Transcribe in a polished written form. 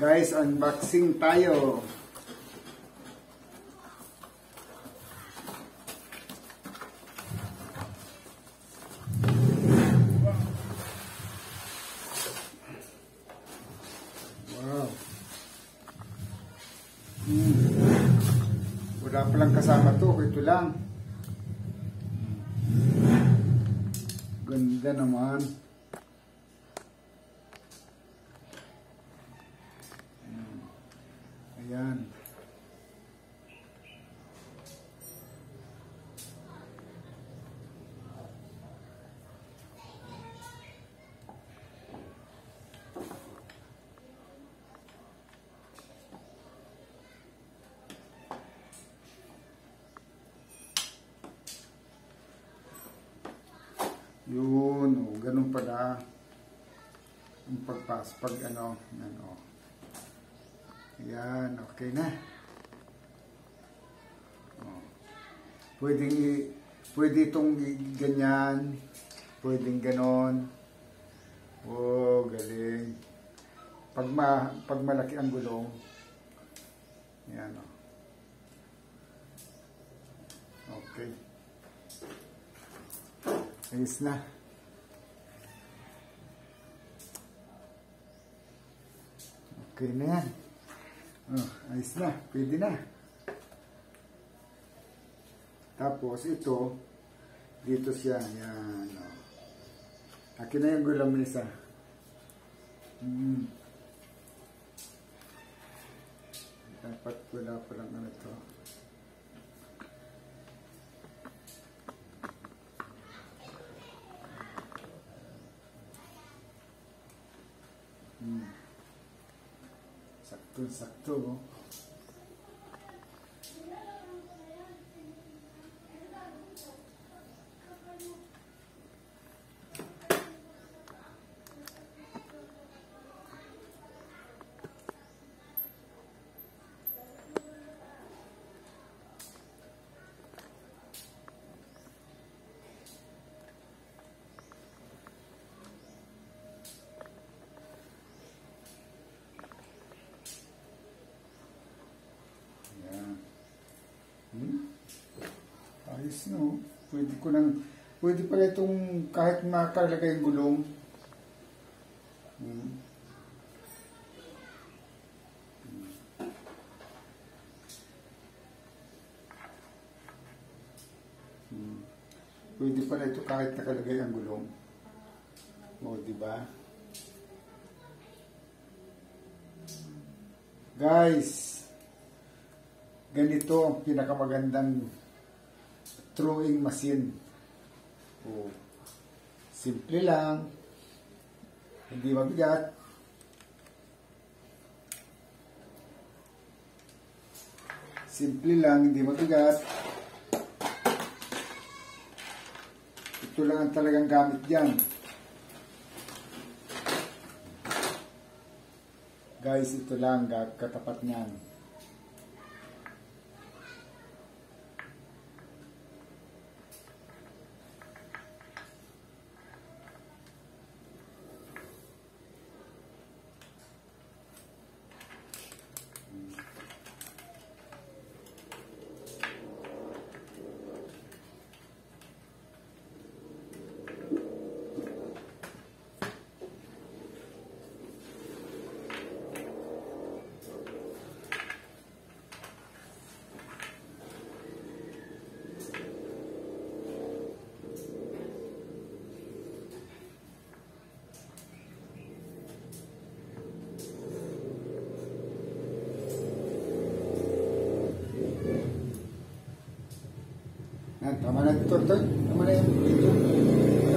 Guys, unboxing tayo. Wow. Wala palang kasama to, ito lang. Ganda naman. Ayan. Yun, oh, ganun pala ang pagpas, pag ano, yan, oh. Ayan, okay na. Oh. Pwede itong ganyan, pwedeng ganon. Oh, galing. Pag malaki ang gulong, ayan, oh. Okay. Ayos na. Okay na yan. Oh, ayos na. Pwede na. Tapos ito, dito siya. Yan. Oh. Akin na yung gulang isa. Dapat wala palang ano ito. Sakto. Ayos no. Pwede pala itong kahit makalagay yung gulong. Pwede pala ito kahit nakalagay ang gulong. O, diba? Guys, ganito ang pinakamagandang throwing machine. Oh, simple lang, hindi mabigat. Simple lang, hindi mabigat. Ito lang ang talagang gamit diyan. Guys, ito lang katapat niyan. Tama na ito. Tama na yung video.